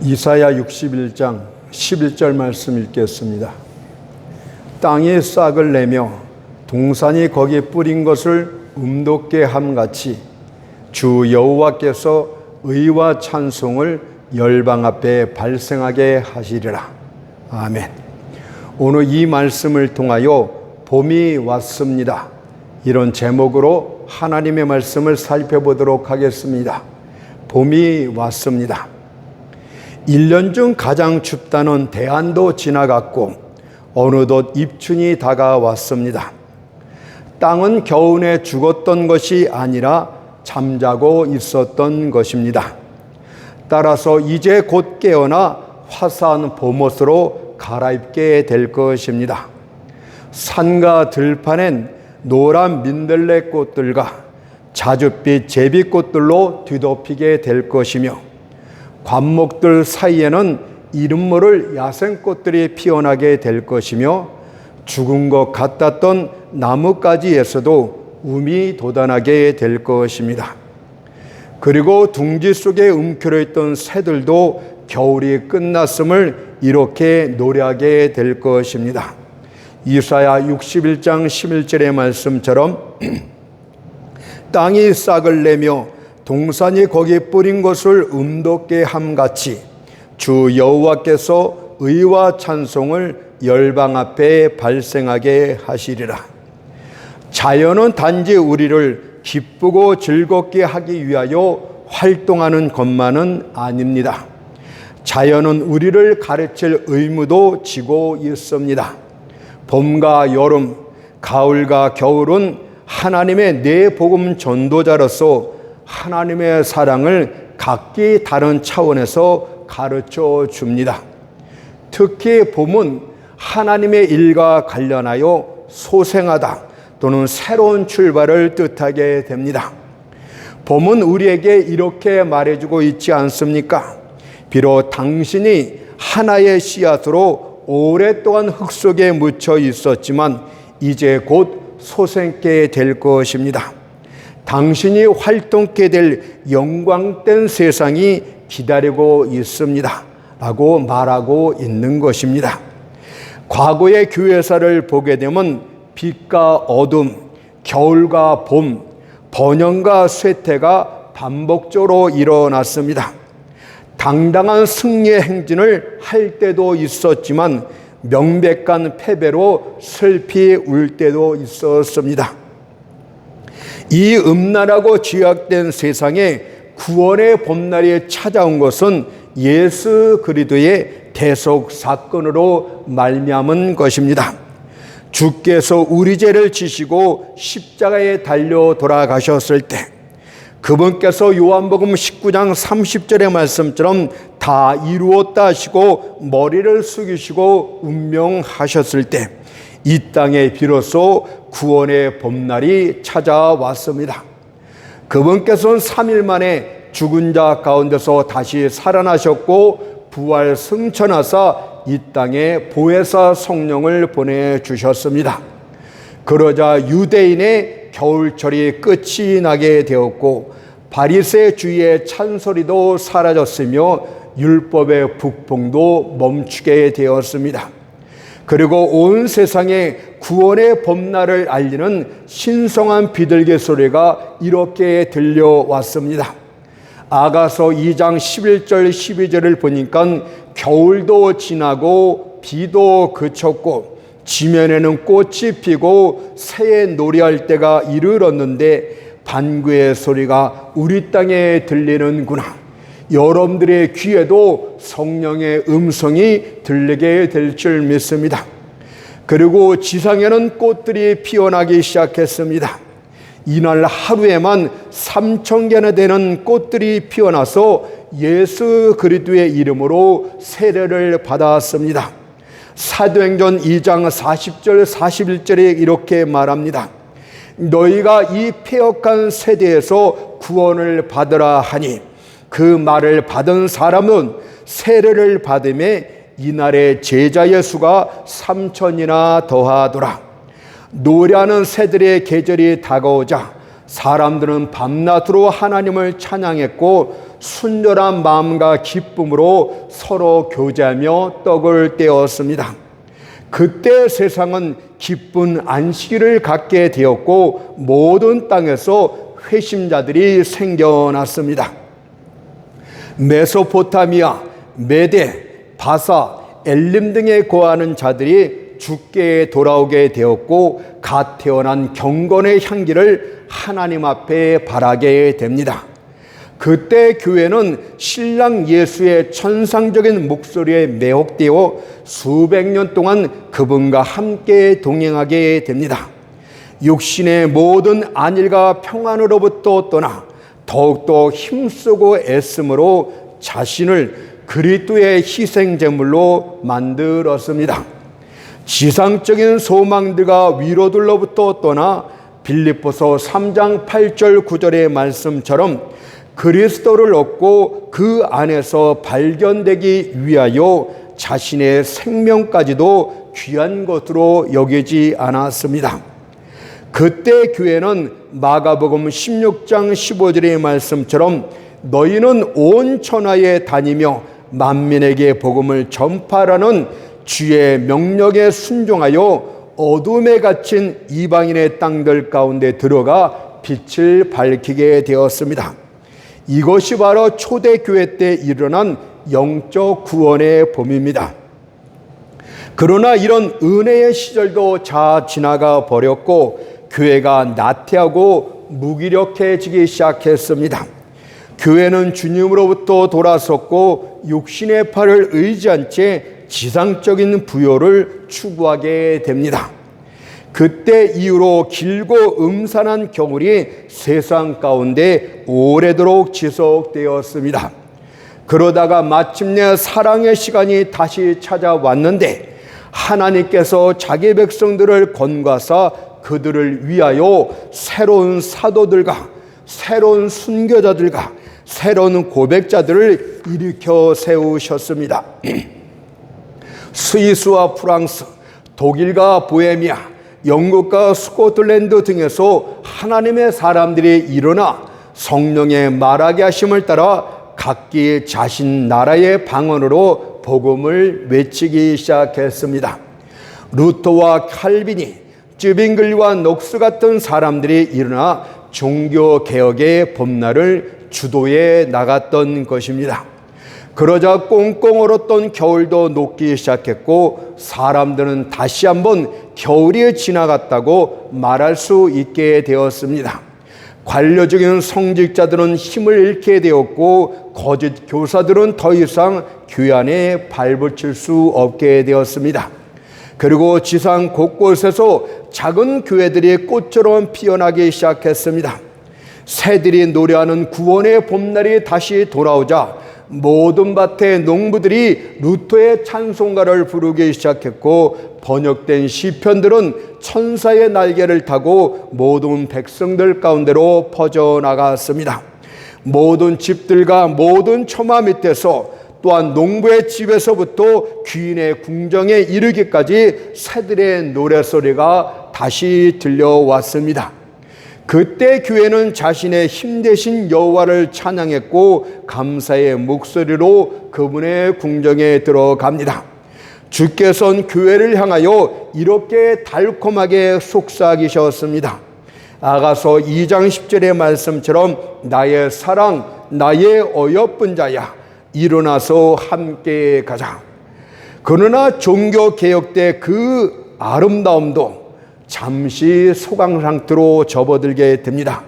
이사야 61장 11절 말씀 읽겠습니다. 땅이 싹을 내며 동산이 거기에 뿌린 것을 음돋게 함같이 주 여호와께서 의와 찬송을 열방 앞에 발생하게 하시리라. 아멘. 오늘 이 말씀을 통하여 봄이 왔습니다, 이런 제목으로 하나님의 말씀을 살펴보도록 하겠습니다. 봄이 왔습니다. 1년 중 가장 춥다는 대안도 지나갔고 어느덧 입춘이 다가왔습니다. 땅은 겨우내 죽었던 것이 아니라 잠자고 있었던 것입니다. 따라서 이제 곧 깨어나 화사한 봄옷으로 갈아입게 될 것입니다. 산과 들판엔 노란 민들레 꽃들과 자줏빛 제비꽃들로 뒤덮이게 될 것이며, 관목들 사이에는 이름 모를 야생꽃들이 피어나게 될 것이며, 죽은 것 같았던 나뭇가지에서도 움이 돋아나게 될 것입니다. 그리고 둥지 속에 움켜려 있던 새들도 겨울이 끝났음을 이렇게 노래하게 될 것입니다. 이사야 61장 11절의 말씀처럼 땅이 싹을 내며 동산이 거기에 뿌린 것을 음돋게 함같이 주 여호와께서 의와 찬송을 열방 앞에 발생하게 하시리라. 자연은 단지 우리를 기쁘고 즐겁게 하기 위하여 활동하는 것만은 아닙니다. 자연은 우리를 가르칠 의무도 지고 있습니다. 봄과 여름, 가을과 겨울은 하나님의 네 복음 전도자로서 하나님의 사랑을 각기 다른 차원에서 가르쳐 줍니다. 특히 봄은 하나님의 일과 관련하여 소생하다 또는 새로운 출발을 뜻하게 됩니다. 봄은 우리에게 이렇게 말해주고 있지 않습니까? 비록 당신이 하나의 씨앗으로 오랫동안 흙 속에 묻혀 있었지만 이제 곧 솟게 될 것입니다. 당신이 활동케 될 영광된 세상이 기다리고 있습니다 라고 말하고 있는 것입니다. 과거의 교회사를 보게 되면 빛과 어둠, 겨울과 봄, 번영과 쇠퇴가 반복적으로 일어났습니다. 당당한 승리의 행진을 할 때도 있었지만 명백한 패배로 슬피 울 때도 있었습니다. 이 음란하고 죄악된 세상에 구원의 봄날이 찾아온 것은 예수 그리스도의 대속 사건으로 말미암은 것입니다. 주께서 우리 죄를 지시고 십자가에 달려 돌아가셨을 때 그분께서 요한복음 19장 30절의 말씀처럼 다 이루었다 하시고 머리를 숙이시고 운명하셨을 때 이 땅에 비로소 구원의 봄날이 찾아왔습니다. 그분께서는 3일 만에 죽은 자 가운데서 다시 살아나셨고 부활 승천하사 이 땅에 보혜사 성령을 보내주셨습니다. 그러자 유대인의 겨울철이 끝이 나게 되었고 바리새주의의 찬소리도 사라졌으며 율법의 북풍도 멈추게 되었습니다. 그리고 온 세상에 구원의 봄날을 알리는 신성한 비둘기 소리가 이렇게 들려왔습니다. 아가서 2장 11절 12절을 보니까 겨울도 지나고 비도 그쳤고 지면에는 꽃이 피고 새에 노래할 때가 이르렀는데 반구의 소리가 우리 땅에 들리는구나. 여러분들의 귀에도 성령의 음성이 들리게 될 줄 믿습니다. 그리고 지상에는 꽃들이 피어나기 시작했습니다. 이날 하루에만 3,000개나 되는 꽃들이 피어나서 예수 그리스도의 이름으로 세례를 받았습니다. 사도행전 2장 40절 41절에 이렇게 말합니다. 너희가 이 패역한 세대에서 구원을 받으라 하니 그 말을 받은 사람은 세례를 받음에 이날의 제자의 수가 3,000이나 더하더라. 노래하는 새들의 계절이 다가오자 사람들은 밤낮으로 하나님을 찬양했고 순결한 마음과 기쁨으로 서로 교제하며 떡을 떼었습니다. 그때 세상은 기쁜 안식일을 갖게 되었고 모든 땅에서 회심자들이 생겨났습니다. 메소포타미아, 메데, 바사, 엘림 등에 거하는 자들이 주께 돌아오게 되었고 갓 태어난 경건의 향기를 하나님 앞에 바라게 됩니다. 그때 교회는 신랑 예수의 천상적인 목소리에 매혹되어 수백 년 동안 그분과 함께 동행하게 됩니다. 육신의 모든 안일과 평안으로부터 떠나 더욱더 힘쓰고 애씀으로 자신을 그리스도의 희생제물로 만들었습니다. 지상적인 소망들과 위로들로부터 떠나 빌립보서 3장 8절 9절의 말씀처럼 그리스도를 얻고 그 안에서 발견되기 위하여 자신의 생명까지도 귀한 것으로 여기지 않았습니다. 그때 교회는 마가복음 16장 15절의 말씀처럼 너희는 온 천하에 다니며 만민에게 복음을 전파라는 주의 명령에 순종하여 어둠에 갇힌 이방인의 땅들 가운데 들어가 빛을 밝히게 되었습니다. 이것이 바로 초대교회 때 일어난 영적 구원의 봄입니다. 그러나 이런 은혜의 시절도 다 지나가 버렸고 교회가 나태하고 무기력해지기 시작했습니다. 교회는 주님으로부터 돌아섰고 육신의 팔을 의지한 채 지상적인 부요를 추구하게 됩니다. 그때 이후로 길고 음산한 겨울이 세상 가운데 오래도록 지속되었습니다. 그러다가 마침내 사랑의 시간이 다시 찾아왔는데 하나님께서 자기 백성들을 건과사 그들을 위하여 새로운 사도들과 새로운 순교자들과 새로운 고백자들을 일으켜 세우셨습니다. 스위스와 프랑스, 독일과 보헤미아, 영국과 스코틀랜드 등에서 하나님의 사람들이 일어나 성령의 말하게 하심을 따라 각기 자신 나라의 방언으로 복음을 외치기 시작했습니다. 루터와 칼빈이, 쯔빙글과 녹스 같은 사람들이 일어나 종교개혁의 봄날을 주도해 나갔던 것입니다. 그러자 꽁꽁 얼었던 겨울도 녹기 시작했고 사람들은 다시 한번 겨울이 지나갔다고 말할 수 있게 되었습니다. 관료적인 성직자들은 힘을 잃게 되었고 거짓 교사들은 더 이상 교회 안에 발붙일 수 없게 되었습니다. 그리고 지상 곳곳에서 작은 교회들이 꽃처럼 피어나기 시작했습니다. 새들이 노래하는 구원의 봄날이 다시 돌아오자 모든 밭의 농부들이 루터의 찬송가를 부르기 시작했고 번역된 시편들은 천사의 날개를 타고 모든 백성들 가운데로 퍼져나갔습니다. 모든 집들과 모든 처마 밑에서 또한 농부의 집에서부터 귀인의 궁정에 이르기까지 새들의 노래소리가 다시 들려왔습니다. 그때 교회는 자신의 힘 대신 여호와를 찬양했고 감사의 목소리로 그분의 궁정에 들어갑니다. 주께서는 교회를 향하여 이렇게 달콤하게 속삭이셨습니다. 아가서 2장 10절의 말씀처럼 나의 사랑, 나의 어여쁜 자야, 일어나서 함께 가자. 그러나 종교개혁 때 그 아름다움도 잠시 소강 상태로 접어들게 됩니다.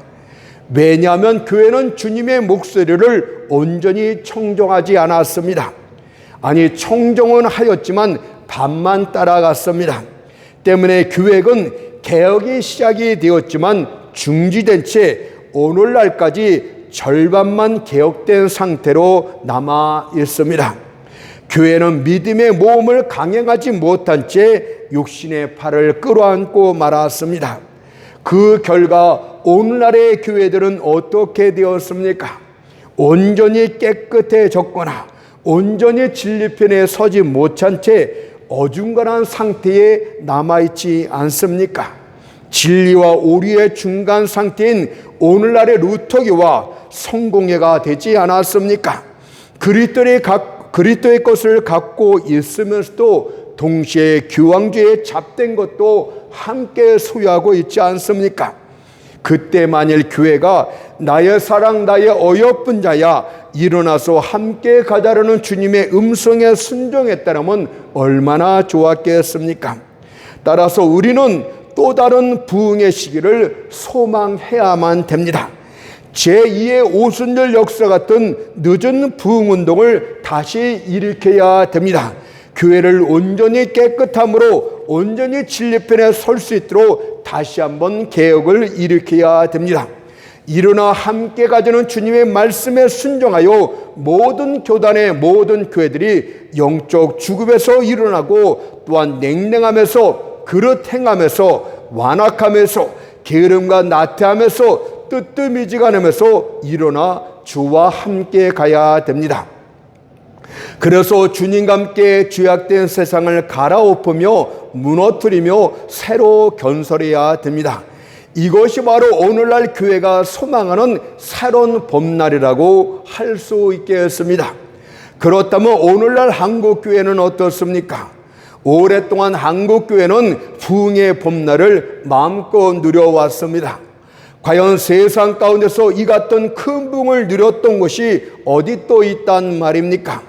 왜냐하면 교회는 주님의 목소리를 온전히 청정하지 않았습니다. 아니, 청정은 하였지만 반만 따라갔습니다. 때문에 교회는 개혁이 시작이 되었지만 중지된 채 오늘날까지 절반만 개혁된 상태로 남아 있습니다. 교회는 믿음의 모험을 강행하지 못한 채 육신의 팔을 끌어안고 말았습니다. 그 결과 오늘날의 교회들은 어떻게 되었습니까? 온전히 깨끗해졌거나 온전히 진리편에 서지 못한 채 어중간한 상태에 남아있지 않습니까? 진리와 오류의 중간 상태인 오늘날의 루터교와 성공회가 되지 않았습니까? 그리스도의 것을 갖고 있으면서도 동시에 규황주의에 잡된 것도 함께 소유하고 있지 않습니까? 그때 만일 교회가 나의 사랑 나의 어여쁜 자야 일어나서 함께 가자라는 주님의 음성에 순종했다면 얼마나 좋았겠습니까? 따라서 우리는 또 다른 부흥의 시기를 소망해야만 됩니다. 제2의 오순절 역사 같은 늦은 부흥운동을 다시 일으켜야 됩니다. 교회를 온전히 깨끗함으로 온전히 진리편에 설 수 있도록 다시 한번 개혁을 일으켜야 됩니다. 일어나 함께 가지는 주님의 말씀에 순종하여 모든 교단의 모든 교회들이 영적 죽음에서 일어나고 또한 냉랭함에서 그릇 행함에서 완악함에서 게으름과 나태함에서 뜨뜻미지근함에서 일어나 주와 함께 가야 됩니다. 그래서 주님과 함께 죄악된 세상을 갈아엎으며 무너뜨리며 새로 건설해야 됩니다. 이것이 바로 오늘날 교회가 소망하는 새로운 봄날이라고 할 수 있겠습니다. 그렇다면 오늘날 한국교회는 어떻습니까? 오랫동안 한국교회는 부흥의 봄날을 마음껏 누려왔습니다. 과연 세상 가운데서 이 같은 큰 부흥을 누렸던 곳이 어디 또 있단 말입니까?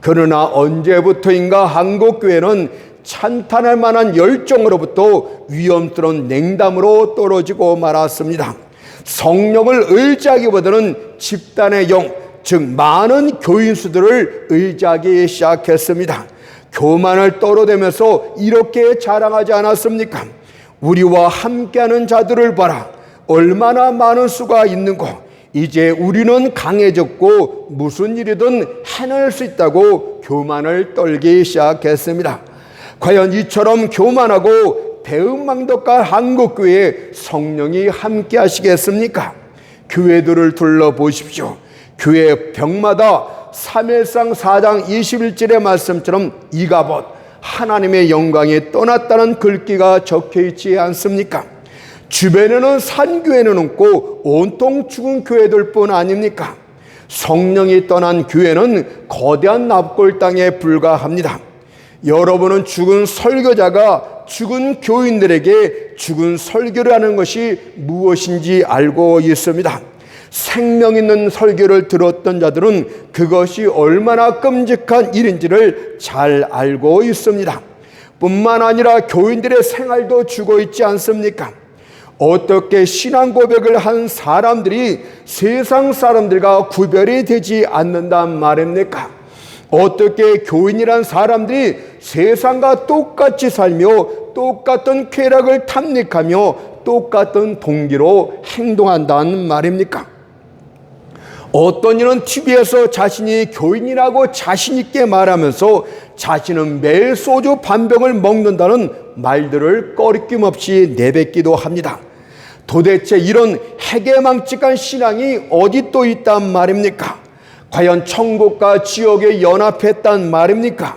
그러나 언제부터인가 한국교회는 찬탄할 만한 열정으로부터 위험스러운 냉담으로 떨어지고 말았습니다. 성령을 의지하기보다는 집단의 영, 즉 많은 교인수들을 의지하기 시작했습니다. 교만을 떨어대면서 이렇게 자랑하지 않았습니까? 우리와 함께하는 자들을 봐라. 얼마나 많은 수가 있는고. 이제 우리는 강해졌고 무슨 일이든 해낼 수 있다고 교만을 떨기 시작했습니다. 과연 이처럼 교만하고 대응망덕한 한국교회에 성령이 함께 하시겠습니까? 교회들을 둘러보십시오. 교회 벽마다 사무엘상 4장 21절의 말씀처럼 이가봇 하나님의 영광이 떠났다는 글귀가 적혀있지 않습니까? 주변에는 산교회는 없고 온통 죽은 교회들 뿐 아닙니까? 성령이 떠난 교회는 거대한 납골 땅에 불과합니다. 여러분은 죽은 설교자가 죽은 교인들에게 죽은 설교를 하는 것이 무엇인지 알고 있습니다. 생명 있는 설교를 들었던 자들은 그것이 얼마나 끔찍한 일인지를 잘 알고 있습니다. 뿐만 아니라 교인들의 생활도 죽어 있지 않습니까? 어떻게 신앙 고백을 한 사람들이 세상 사람들과 구별이 되지 않는단 말입니까? 어떻게 교인이란 사람들이 세상과 똑같이 살며 똑같은 쾌락을 탐닉하며 똑같은 동기로 행동한다는 말입니까? 어떤 이는 TV에서 자신이 교인이라고 자신있게 말하면서 자신은 매일 소주 반병을 먹는다는 말들을 꺼리낌없이 내뱉기도 합니다. 도대체 이런 해괴망측한 신앙이 어디 또 있단 말입니까? 과연 천국과 지옥에 연합했단 말입니까?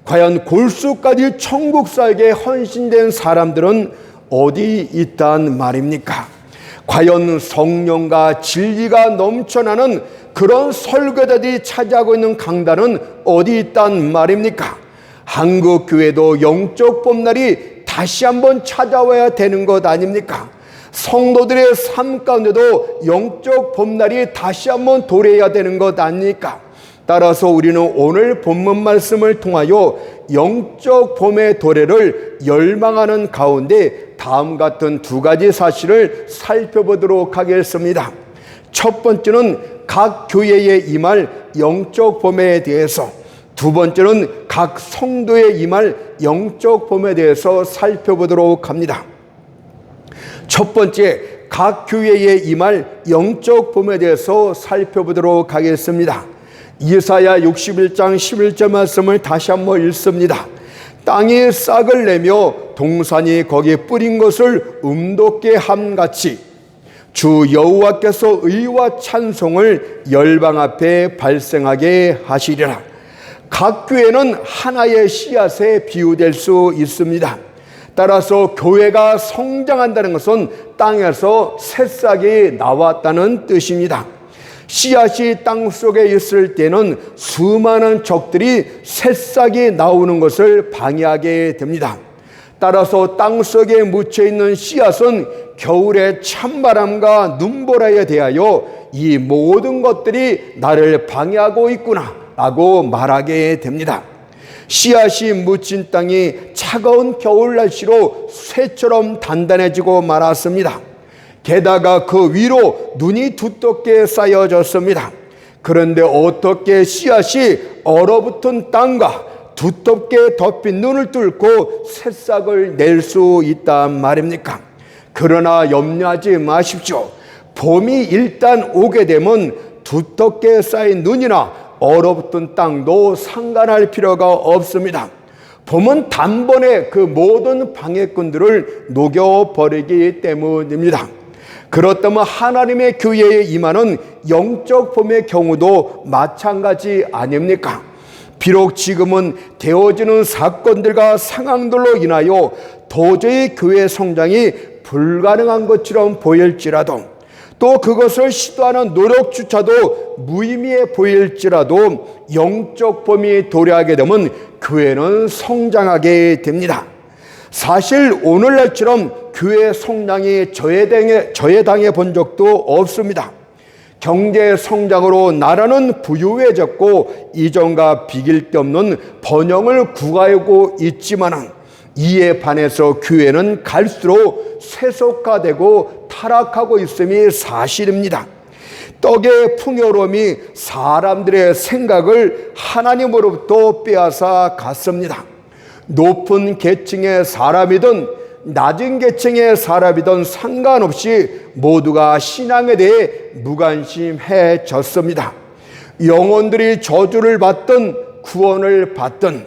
과연 골수까지 천국사에게 헌신된 사람들은 어디 있단 말입니까? 과연 성령과 진리가 넘쳐나는 그런 설교자들이 차지하고 있는 강단은 어디 있단 말입니까? 한국교회도 영적 봄날이 다시 한번 찾아와야 되는 것 아닙니까? 성도들의 삶 가운데도 영적 봄날이 다시 한번 도래해야 되는 것 아닙니까? 따라서 우리는 오늘 본문 말씀을 통하여 영적 봄의 도래를 열망하는 가운데 다음 같은 두 가지 사실을 살펴보도록 하겠습니다. 첫 번째는 각 교회에 임할 영적 봄에 대해서, 두 번째는 각 성도에 임할 영적 봄에 대해서 살펴보도록 합니다. 첫 번째, 각 교회에 임할 영적 봄에 대해서 살펴보도록 하겠습니다. 이사야 61장 11절 말씀을 다시 한번 읽습니다. 땅이 싹을 내며 동산이 거기에 뿌린 것을 음돋게 함같이 주 여호와께서 의와 찬송을 열방 앞에 발생하게 하시리라. 각 교회는 하나의 씨앗에 비유될 수 있습니다. 따라서 교회가 성장한다는 것은 땅에서 새싹이 나왔다는 뜻입니다. 씨앗이 땅 속에 있을 때는 수많은 적들이 새싹이 나오는 것을 방해하게 됩니다. 따라서 땅 속에 묻혀 있는 씨앗은 겨울의 찬바람과 눈보라에 대하여 이 모든 것들이 나를 방해하고 있구나 라고 말하게 됩니다. 씨앗이 묻힌 땅이 차가운 겨울 날씨로 쇠처럼 단단해지고 말았습니다. 게다가 그 위로 눈이 두텁게 쌓여졌습니다. 그런데 어떻게 씨앗이 얼어붙은 땅과 두텁게 덮인 눈을 뚫고 새싹을 낼 수 있단 말입니까? 그러나 염려하지 마십시오. 봄이 일단 오게 되면 두텁게 쌓인 눈이나 얼어붙은 땅도 상관할 필요가 없습니다. 봄은 단번에 그 모든 방해꾼들을 녹여버리기 때문입니다. 그렇다면 하나님의 교회에 임하는 영적 봄의 경우도 마찬가지 아닙니까? 비록 지금은 되어지는 사건들과 상황들로 인하여 도저히 교회 성장이 불가능한 것처럼 보일지라도, 또 그것을 시도하는 노력조차도 무의미해 보일지라도 영적 봄이 도래하게 되면 교회는 성장하게 됩니다. 사실 오늘날처럼 교회 성장이 저해당해 본 적도 없습니다. 경제 성장으로 나라는 부유해졌고 이전과 비길 데 없는 번영을 구가하고 있지만, 이에 반해서 교회는 갈수록 세속화되고 타락하고 있음이 사실입니다. 떡의 풍요로움이 사람들의 생각을 하나님으로부터 빼앗아 갔습니다. 높은 계층의 사람이든 낮은 계층의 사람이든 상관없이 모두가 신앙에 대해 무관심해졌습니다. 영혼들이 저주를 받든 구원을 받든,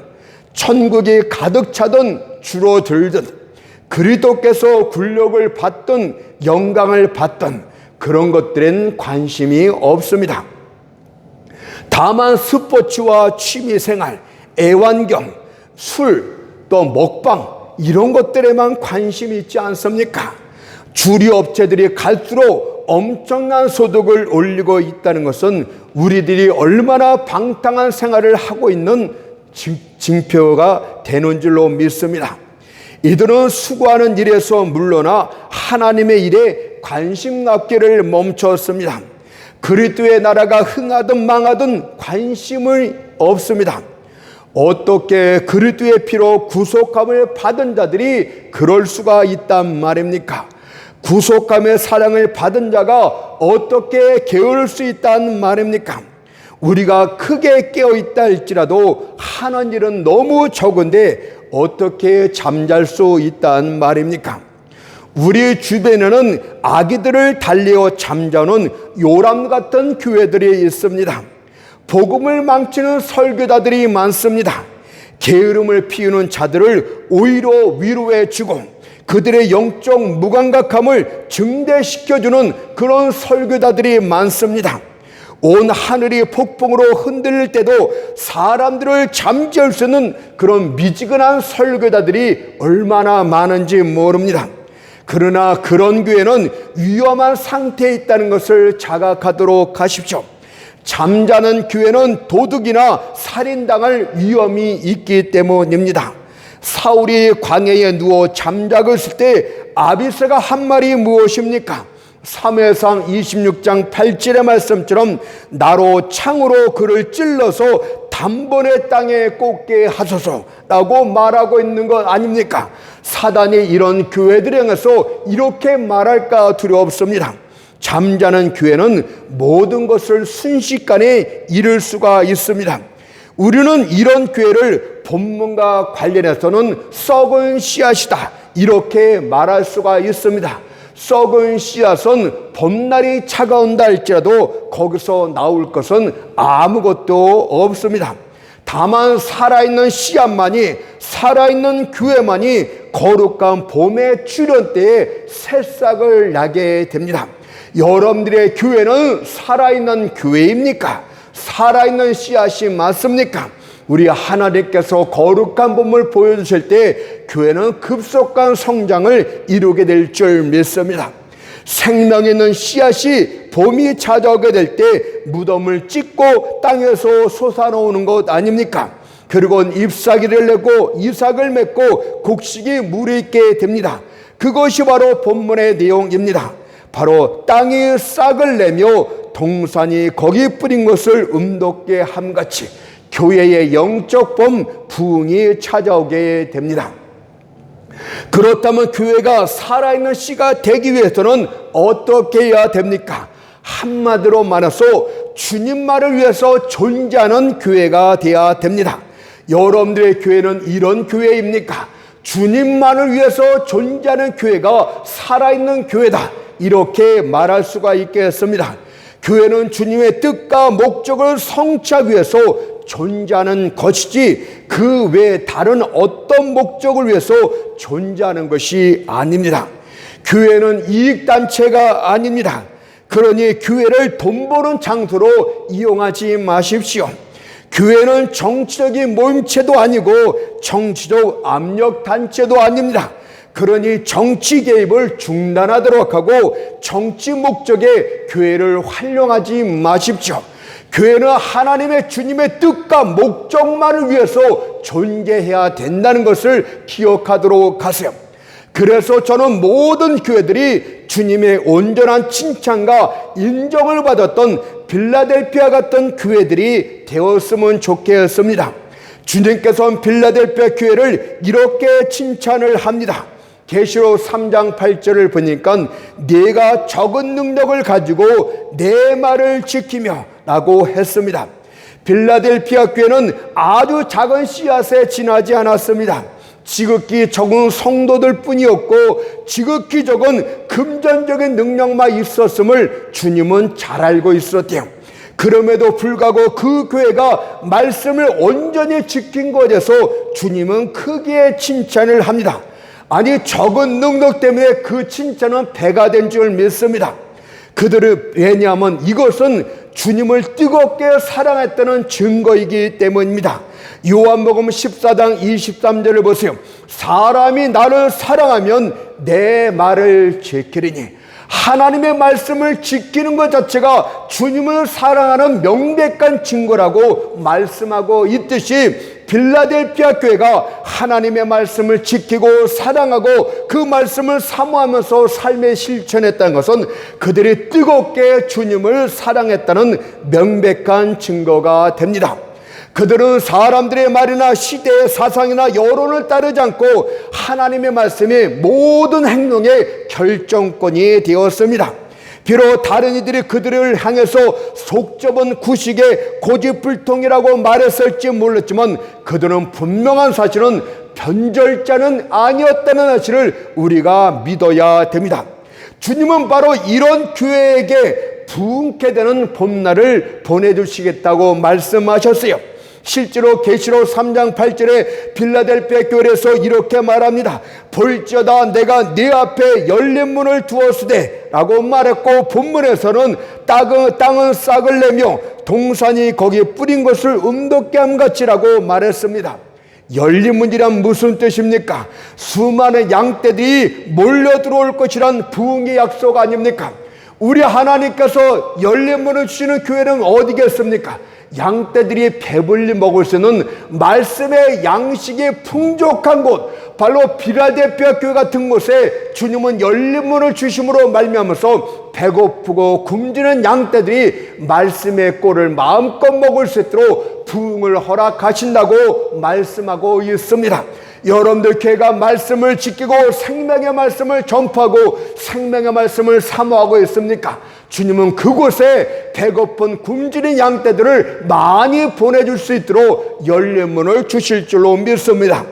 천국이 가득 차든 줄어들든, 그리스도께서 굴력을 받든 영광을 받든 그런 것들엔 관심이 없습니다. 다만 스포츠와 취미생활, 애완경, 술, 또 먹방 이런 것들에만 관심이 있지 않습니까? 주류 업체들이 갈수록 엄청난 소득을 올리고 있다는 것은 우리들이 얼마나 방탕한 생활을 하고 있는 징표가 되는 줄로 믿습니다. 이들은 수고하는 일에서 물러나 하나님의 일에 관심 갖기를 멈췄습니다. 그리스도의 나라가 흥하든 망하든 관심이 없습니다. 어떻게 그리스도의 피로 구속함을 받은 자들이 그럴 수가 있단 말입니까? 구속함의 사랑을 받은 자가 어떻게 게으를 수 있단 말입니까? 우리가 크게 깨어있다 할지라도 하는 일은 너무 적은데 어떻게 잠잘 수 있단 말입니까? 우리 주변에는 아기들을 달래어 잠자는 요람 같은 교회들이 있습니다. 복음을 망치는 설교자들이 많습니다. 게으름을 피우는 자들을 오히려 위로해 주고 그들의 영적 무감각함을 증대시켜주는 그런 설교자들이 많습니다. 온 하늘이 폭풍으로 흔들릴 때도 사람들을 잠재울 수 있는 그런 미지근한 설교자들이 얼마나 많은지 모릅니다. 그러나 그런 교회는 위험한 상태에 있다는 것을 자각하도록 하십시오. 잠자는 교회는 도둑이나 살인당할 위험이 있기 때문입니다. 사울이 광야에 누워 잠자고 있을 때 아비새가 한 말이 무엇입니까? 사무엘상 26장 8절의 말씀처럼 나로 창으로 그를 찔러서 단번에 땅에 꽂게 하소서라고 말하고 있는 것 아닙니까? 사단이 이런 교회들을 향해서 이렇게 말할까 두렵습니다. 잠자는 교회는 모든 것을 순식간에 잃을 수가 있습니다. 우리는 이런 교회를 본문과 관련해서는 썩은 씨앗이다 이렇게 말할 수가 있습니다. 썩은 씨앗은 봄날이 차가운다 할지라도 거기서 나올 것은 아무것도 없습니다. 다만 살아있는 씨앗만이, 살아있는 교회만이 거룩한 봄의 출현 때에 새싹을 나게 됩니다. 여러분들의 교회는 살아있는 교회입니까? 살아있는 씨앗이 맞습니까? 우리 하나님께서 거룩한 봄을 보여주실 때 교회는 급속한 성장을 이루게 될 줄 믿습니다. 생명 있는 씨앗이 봄이 찾아오게 될 때 무덤을 찢고 땅에서 솟아나오는 것 아닙니까? 그리고 잎사귀를 내고 이삭을 맺고 곡식이 무르익게 됩니다. 그것이 바로 본문의 내용입니다. 바로 땅이 싹을 내며 동산이 거기 뿌린 것을 음돋게 함같이 교회의 영적 봄 부흥이 찾아오게 됩니다. 그렇다면 교회가 살아있는 씨가 되기 위해서는 어떻게 해야 됩니까? 한마디로 말해서 주님만을 위해서 존재하는 교회가 되어야 됩니다. 여러분들의 교회는 이런 교회입니까? 주님만을 위해서 존재하는 교회가 살아있는 교회다, 이렇게 말할 수가 있겠습니다. 교회는 주님의 뜻과 목적을 성취하기 위해서 존재하는 것이지 그 외에 다른 어떤 목적을 위해서 존재하는 것이 아닙니다. 교회는 이익단체가 아닙니다. 그러니 교회를 돈 버는 장소로 이용하지 마십시오. 교회는 정치적인 모임체도 아니고 정치적 압력단체도 아닙니다. 그러니 정치 개입을 중단하도록 하고 정치 목적의 교회를 활용하지 마십시오. 교회는 하나님의 주님의 뜻과 목적만을 위해서 존재해야 된다는 것을 기억하도록 하세요. 그래서 저는 모든 교회들이 주님의 온전한 칭찬과 인정을 받았던 빌라델피아 같은 교회들이 되었으면 좋겠습니다. 주님께서는 빌라델피아 교회를 이렇게 칭찬을 합니다. 계시록 3장 8절을 보니까 네가 적은 능력을 가지고 내 말을 지키며 라고 했습니다. 빌라델피아 교회는 아주 작은 씨앗에 지나지 않았습니다. 지극히 적은 성도들 뿐이었고 지극히 적은 금전적인 능력만 있었음을 주님은 잘 알고 있었대요. 그럼에도 불구하고 그 교회가 말씀을 온전히 지킨 것에서 주님은 크게 칭찬을 합니다. 아니, 적은 능력 때문에 그 칭찬은 배가 된 줄 믿습니다. 그들은 왜냐하면 이것은 주님을 뜨겁게 사랑했다는 증거이기 때문입니다. 요한복음 14장 23절을 보세요. 사람이 나를 사랑하면 내 말을 지키리니. 하나님의 말씀을 지키는 것 자체가 주님을 사랑하는 명백한 증거라고 말씀하고 있듯이 빌라델피아 교회가 하나님의 말씀을 지키고 사랑하고 그 말씀을 사모하면서 삶에 실천했다는 것은 그들이 뜨겁게 주님을 사랑했다는 명백한 증거가 됩니다. 그들은 사람들의 말이나 시대의 사상이나 여론을 따르지 않고 하나님의 말씀이 모든 행동의 결정권이 되었습니다. 비록 다른 이들이 그들을 향해서 속좁은 구식의 고집불통이라고 말했을지 몰랐지만 그들은 분명한 사실은 변절자는 아니었다는 사실을 우리가 믿어야 됩니다. 주님은 바로 이런 교회에게 부흥케 되는 봄날을 보내주시겠다고 말씀하셨어요. 실제로 계시록 3장 8절에 빌라델피아 교회에서 이렇게 말합니다. 볼지어다 내가 네 앞에 열린 문을 두었으되 라고 말했고, 본문에서는 땅은 싹을 내며 동산이 거기에 뿌린 것을 음돋게 함같이라고 말했습니다. 열린 문이란 무슨 뜻입니까? 수많은 양떼들이 몰려 들어올 것이란 부흥의 약속 아닙니까? 우리 하나님께서 열린 문을 주시는 교회는 어디겠습니까? 양떼들이 배불리 먹을 수 있는 말씀의 양식이 풍족한 곳, 바로 빌라델피아 교회 같은 곳에 주님은 열린 문을 주심으로 말미암아서 배고프고 굶주리는 양떼들이 말씀의 꼴을 마음껏 먹을 수 있도록 부흥을 허락하신다고 말씀하고 있습니다. 여러분들 교회가 말씀을 지키고 생명의 말씀을 전파하고 생명의 말씀을 사모하고 있습니까? 주님은 그곳에 배고픈 굶주린 양떼들을 많이 보내줄 수 있도록 열린 문을 주실 줄로 믿습니다.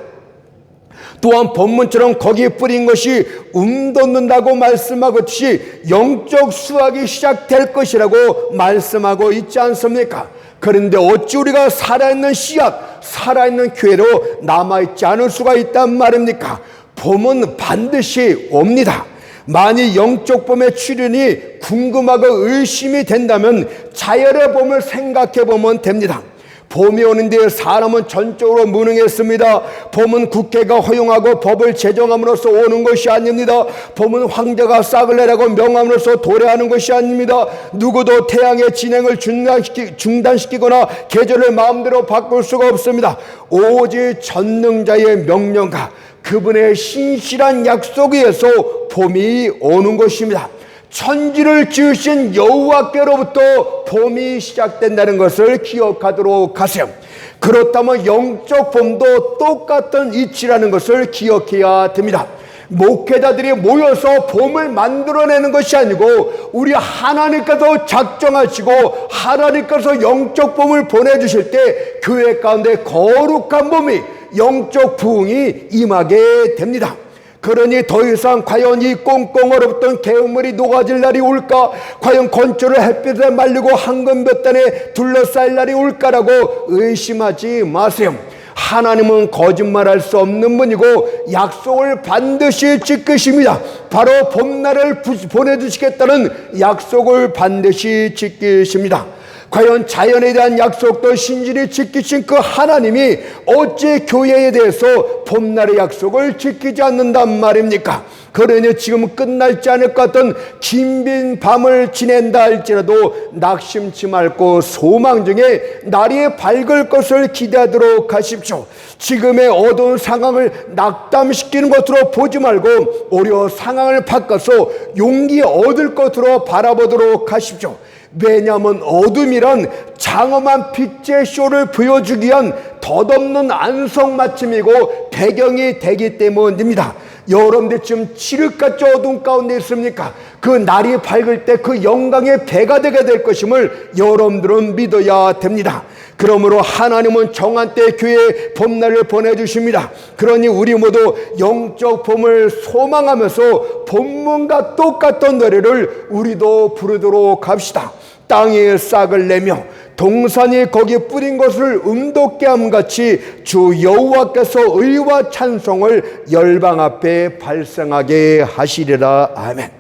또한 본문처럼 거기에 뿌린 것이 돋는다고 말씀하듯이 영적 수확이 시작될 것이라고 말씀하고 있지 않습니까? 그런데 어찌 우리가 살아있는 씨앗, 살아있는 교회로 남아있지 않을 수가 있단 말입니까? 봄은 반드시 옵니다. 만일 영적 봄의 출현이 궁금하고 의심이 된다면 자연의 봄을 생각해 보면 됩니다. 봄이 오는데 사람은 전적으로 무능했습니다. 봄은 국회가 허용하고 법을 제정함으로써 오는 것이 아닙니다. 봄은 황제가 싹을 내라고 명함으로써 도래하는 것이 아닙니다. 누구도 태양의 진행을 중단시키거나 계절을 마음대로 바꿀 수가 없습니다. 오직 전능자의 명령과 그분의 신실한 약속에 의해서 봄이 오는 것입니다. 천지를 지으신 여호와께로부터 봄이 시작된다는 것을 기억하도록 하세요. 그렇다면 영적 봄도 똑같은 이치라는 것을 기억해야 됩니다. 목회자들이 모여서 봄을 만들어내는 것이 아니고 우리 하나님께서 작정하시고 하나님께서 영적 봄을 보내주실 때 교회 가운데 거룩한 봄이, 영적 부흥이 임하게 됩니다. 그러니 더 이상 과연 이 꽁꽁 얼어붙던 개울물이 녹아질 날이 올까? 과연 건초를 햇빛에 말리고 황금 몇 단에 둘러싸일 날이 올까라고 의심하지 마세요. 하나님은 거짓말할 수 없는 분이고 약속을 반드시 지키십니다. 바로 봄날을 보내주시겠다는 약속을 반드시 지키십니다. 과연 자연에 대한 약속도 신실히 지키신 그 하나님이 어찌 교회에 대해서 봄날의 약속을 지키지 않는단 말입니까? 그러니 지금 끝날지 않을 것 같은 긴빈 밤을 지낸다 할지라도 낙심치 말고 소망 중에 날이 밝을 것을 기대하도록 하십시오. 지금의 어두운 상황을 낙담시키는 것으로 보지 말고 오히려 상황을 바꿔서 용기 얻을 것으로 바라보도록 하십시오. 왜냐하면 어둠이란 장엄한 빛의 쇼를 보여주기 위한 덧없는 안성맞춤이고 배경이 되기 때문입니다. 여러분들 지금 칠흑같이 어둠 가운데 있습니까? 그 날이 밝을 때 그 영광의 배가 되게 될 것임을 여러분들은 믿어야 됩니다. 그러므로 하나님은 정한 때 교회에 봄날을 보내주십니다. 그러니 우리 모두 영적 봄을 소망하면서 본문과 똑같은 노래를 우리도 부르도록 합시다. 땅에 싹을 내며 동산이 거기 뿌린 것을 음돋게 함같이 주 여호와께서 의와 찬송을 열방 앞에 발생하게 하시리라. 아멘.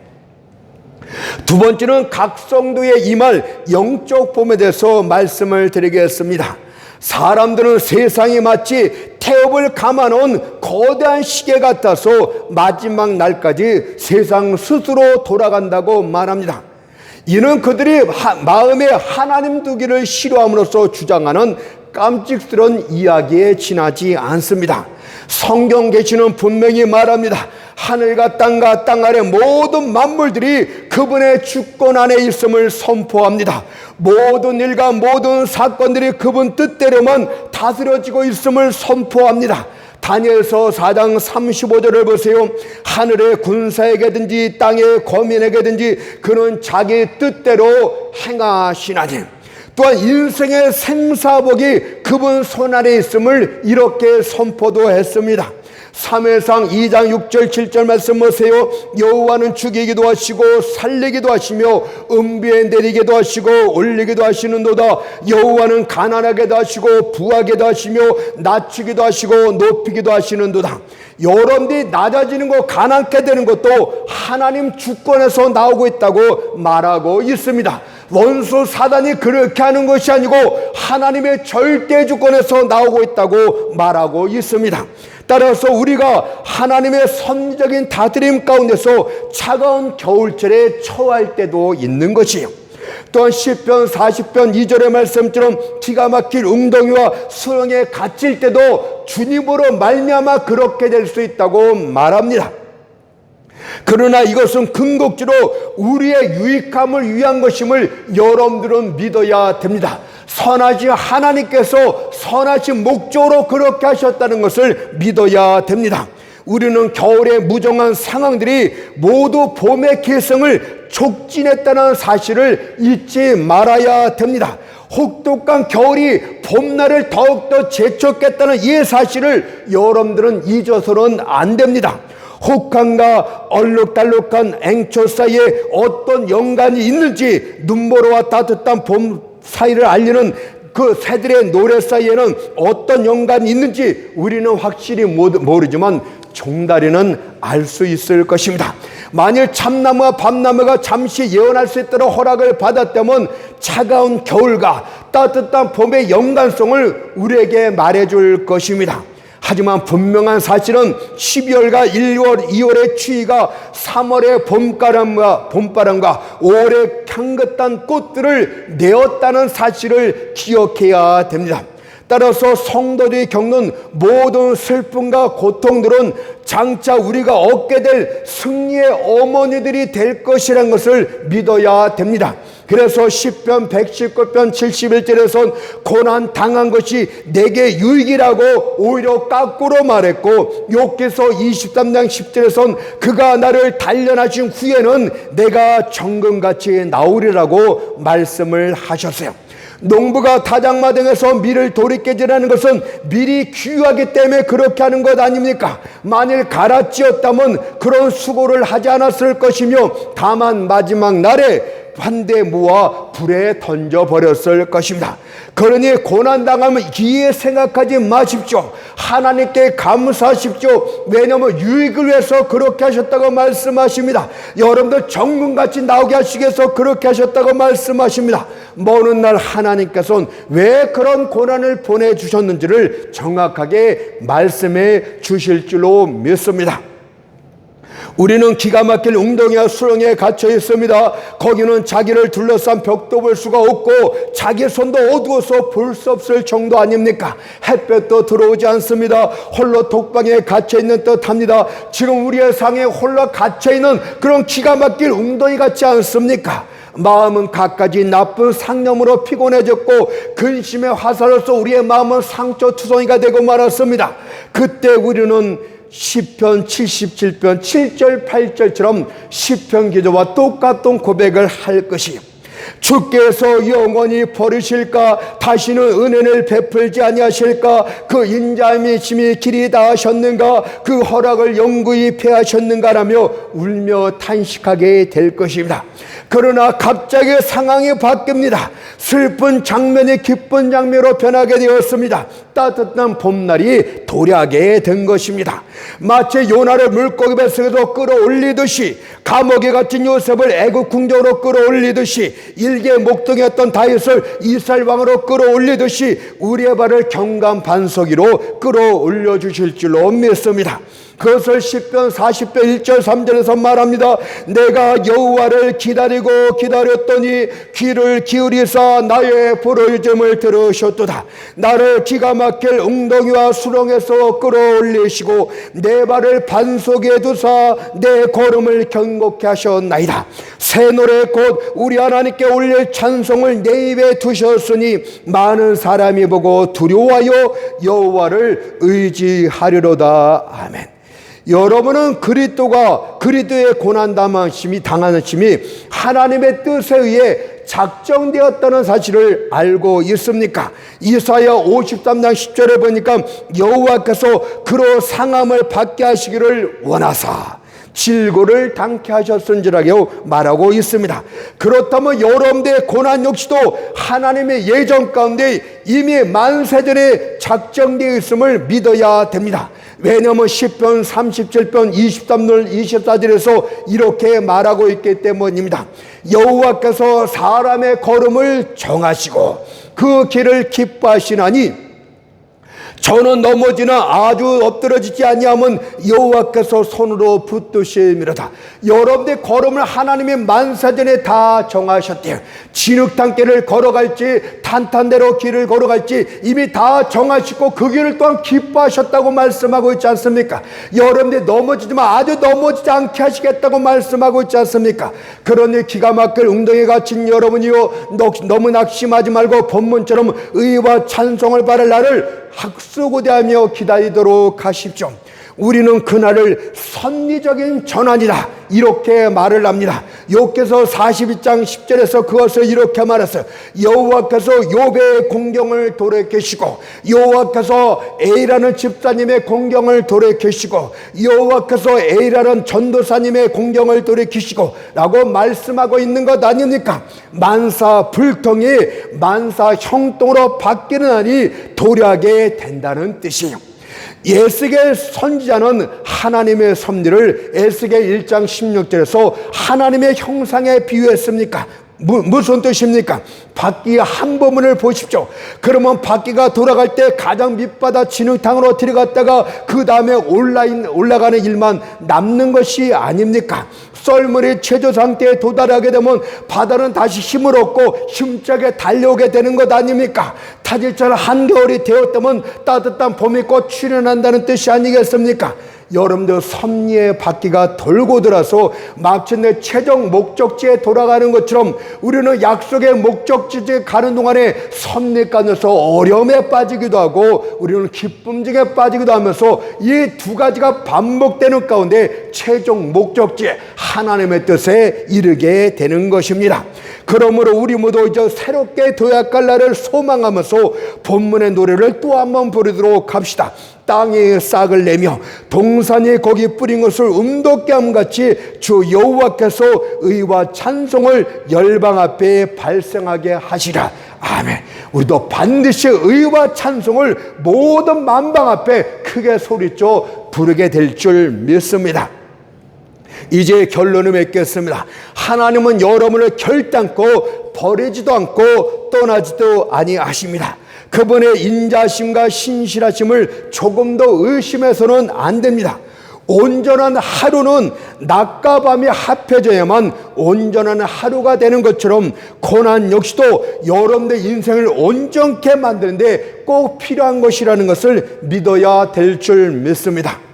두 번째는 각 성도에 임할 영적 봄에 대해서 말씀을 드리겠습니다. 사람들은 세상이 마치 태엽을 감아놓은 거대한 시계 같아서 마지막 날까지 세상 스스로 돌아간다고 말합니다. 이는 그들이 마음에 하나님 두기를 싫어함으로써 주장하는 깜찍스러운 이야기에 지나지 않습니다. 성경 계시는 분명히 말합니다. 하늘과 땅과 땅 아래 모든 만물들이 그분의 주권 안에 있음을 선포합니다. 모든 일과 모든 사건들이 그분 뜻대로만 다스려지고 있음을 선포합니다. 다니엘서 4장 35절을 보세요. 하늘의 군사에게든지 땅의 거민에게든지 그는 자기 뜻대로 행하시나니. 또한 인생의 생사복이 그분 손 안에 있음을 이렇게 선포도 했습니다. 사무엘상 2장 6절 7절 말씀 보세요. 여호와는 죽이기도 하시고 살리기도 하시며 은비에 내리기도 하시고 올리기도 하시는도다. 여호와는 가난하게도 하시고 부하게도 하시며 낮추기도 하시고 높이기도 하시는도다. 여러분들이 낮아지는 것, 가난케 되는 것도 하나님 주권에서 나오고 있다고 말하고 있습니다. 원수 사단이 그렇게 하는 것이 아니고 하나님의 절대 주권에서 나오고 있다고 말하고 있습니다. 따라서 우리가 하나님의 섭리적인 다스림 가운데서 차가운 겨울철에 처할 때도 있는 것이에요. 또한 시편 40편 2절의 말씀처럼 기가 막힐 웅덩이와 수렁에 갇힐 때도 주님으로 말미암아 그렇게 될 수 있다고 말합니다. 그러나 이것은 궁극적으로 우리의 유익함을 위한 것임을 여러분들은 믿어야 됩니다. 선하신 하나님께서 선하신 목적으로 그렇게 하셨다는 것을 믿어야 됩니다. 우리는 겨울의 무정한 상황들이 모두 봄의 개성을 촉진했다는 사실을 잊지 말아야 됩니다. 혹독한 겨울이 봄날을 더욱더 재촉했다는 이 사실을 여러분들은 잊어서는 안 됩니다. 혹한과 얼룩달룩한 앵초 사이에 어떤 연관이 있는지 눈보라와 따뜻한 봄 사이를 알리는 그 새들의 노래 사이에는 어떤 연관이 있는지 우리는 확실히 모르지만 종다리는 알 수 있을 것입니다. 만일 참나무와 밤나무가 잠시 예언할 수 있도록 허락을 받았다면 차가운 겨울과 따뜻한 봄의 연관성을 우리에게 말해줄 것입니다. 하지만 분명한 사실은 12월과 1월, 2월의 추위가 3월의 봄바람과 5월의 향긋한 꽃들을 내었다는 사실을 기억해야 됩니다. 따라서 성도들이 겪는 모든 슬픔과 고통들은 장차 우리가 얻게 될 승리의 어머니들이 될 것이라는 것을 믿어야 됩니다. 그래서 시편 119편 71절에선 고난 당한 것이 내게 유익이라고 오히려 까꾸로 말했고, 욥기서 23장 10절에선 그가 나를 단련하신 후에는 내가 정금같이 나오리라고 말씀을 하셨어요. 농부가 다장마당에서 밀을 돌이켜지라는 것은 밀이 귀하기 때문에 그렇게 하는 것 아닙니까? 만일 갈아찌었다면 그런 수고를 하지 않았을 것이며 다만 마지막 날에 한데 모아 불에 던져버렸을 것입니다. 그러니 고난당하면 기에 생각하지 마십시오. 하나님께 감사하십시오. 왜냐하면 유익을 위해서 그렇게 하셨다고 말씀하십니다. 여러분들 정금같이 나오게 하시기 위해서 그렇게 하셨다고 말씀하십니다. 먼 날 하나님께서는 왜 그런 고난을 보내주셨는지를 정확하게 말씀해 주실 줄로 믿습니다. 우리는 기가 막힐 웅덩이와 수렁에 갇혀 있습니다. 거기는 자기를 둘러싼 벽도 볼 수가 없고 자기 손도 어두워서 볼 수 없을 정도 아닙니까? 햇볕도 들어오지 않습니다. 홀로 독방에 갇혀 있는 듯합니다. 지금 우리의 상에 홀로 갇혀 있는 그런 기가 막힐 웅덩이 같지 않습니까? 마음은 갖가지 나쁜 상념으로 피곤해졌고 근심의 화살로서 우리의 마음은 상처투성이가 되고 말았습니다. 그때 우리는 시편 77편 7절 8절처럼 시편 기도와 똑같은 고백을 할 것이요, 주께서 영원히 버리실까? 다시는 은혜를 베풀지 아니하실까? 그 인자미심이 길이 닿으셨는가? 그 허락을 영구히 폐하셨는가라며 울며 탄식하게 될 것입니다. 그러나 갑자기 상황이 바뀝니다. 슬픈 장면이 기쁜 장면으로 변하게 되었습니다. 따뜻한 봄날이 도래하게 된 것입니다. 마치 요나를 물고기 뱃속에서 끌어올리듯이, 감옥에 갇힌 요셉을 애굽 궁정으로 끌어올리듯이, 일개 목동이었던 다윗을 이스라엘 왕으로 끌어올리듯이 우리의 발을 경감 반석이로 끌어올려 주실 줄로 믿습니다. 그것을 시편 40편 1절 3절에서 말합니다. 내가 여호와를 기다렸더니 귀를 기울이사 나의 부르짖음을 들으셨도다. 나를 기가 막힐 웅덩이와 수렁에서 끌어올리시고 내 발을 반석에 두사 내 걸음을 견고케 하셨나이다. 새 노래 곧 우리 하나님께 올릴 찬송을 내 입에 두셨으니 많은 사람이 보고 두려워하여 여호와를 의지하리로다. 아멘. 여러분은 그리스도의 고난 당하심이 하나님의 뜻에 의해 작정되었다는 사실을 알고 있습니까? 이사야 53장 10절에 보니까 여호와께서 그로 상함을 받게 하시기를 원하사 질고를 당케 하셨은지라고 말하고 있습니다. 그렇다면 여러분들의 고난 역시도 하나님의 예정 가운데 이미 만세전에 작정되어 있음을 믿어야 됩니다. 왜냐하면 시편 37편 23절 24절에서 이렇게 말하고 있기 때문입니다. 여호와께서 사람의 걸음을 정하시고 그 길을 기뻐하시나니 저는 넘어지나 아주 엎드러지지 아니하면 여호와께서 손으로 붙드심이로다. 여러분의 걸음을 하나님의 만사전에 다 정하셨대요. 진흙탕길을 걸어갈지 탄탄대로 길을 걸어갈지 이미 다 정하시고 그 길을 또한 기뻐하셨다고 말씀하고 있지 않습니까? 여러분들이 넘어지지만 아주 넘어지지 않게 하시겠다고 말씀하고 있지 않습니까? 그러니 기가 막힐 웅덩이에 갇힌 여러분이요, 너무 낙심하지 말고 본문처럼 의와 찬송을 바랄 날을 학수고대하며 기다리도록 하십시오. 우리는 그날을 선리적인 전환이다 이렇게 말을 합니다. 욥기서 42장 10절에서 그것을 이렇게 말했어요. 여호와께서 욥의 공경을 돌이키시고 여호와께서 A라는 집사님의 공경을 돌이키시고 여호와께서 A라는 전도사님의 공경을 돌이키시고 라고 말씀하고 있는 것 아닙니까? 만사 불통이 만사 형통으로 바뀌는 날이 도래하게 된다는 뜻이에요. 에스겔 선지자는 하나님의 섭리를 에스겔 1장 16절에서 하나님의 형상에 비유했습니까? 무슨 뜻입니까? 바퀴 한 부분을 보십시오. 그러면 바퀴가 돌아갈 때 가장 밑바닥 진흙탕으로 들어갔다가 그 다음에 올라가는 일만 남는 것이 아닙니까? 썰물이 최저 상태에 도달하게 되면 바다는 다시 힘을 얻고 힘차게 달려오게 되는 것 아닙니까? 타질처럼 한겨울이 되었다면 따뜻한 봄이 곧 출현한다는 뜻이 아니겠습니까? 여러분들 섭리의 바퀴가 돌고 들어서 마침내 최종 목적지에 돌아가는 것처럼 우리는 약속의 목적지에 가는 동안에 섭리 가운데서 어려움에 빠지기도 하고 우리는 기쁨 중에 빠지기도 하면서 이 두 가지가 반복되는 가운데 최종 목적지에 하나님의 뜻에 이르게 되는 것입니다. 그러므로 우리 모두 이제 새롭게 도약할 날을 소망하면서 본문의 노래를 또 한번 부르도록 합시다. 땅에 싹을 내며 동산이 거기 뿌린 것을 음돋게 함같이 주 여호와께서 의와 찬송을 열방 앞에 발생하게 하시라. 아멘. 우리도 반드시 의와 찬송을 모든 만방 앞에 크게 소리쳐 부르게 될 줄 믿습니다. 이제 결론을 맺겠습니다. 하나님은 여러분을 결단코 버리지도 않고 떠나지도 아니하십니다. 그분의 인자심과 신실하심을 조금 더 의심해서는 안 됩니다. 온전한 하루는 낮과 밤이 합해져야만 온전한 하루가 되는 것처럼 고난 역시도 여러분의 인생을 온전케 만드는데 꼭 필요한 것이라는 것을 믿어야 될 줄 믿습니다.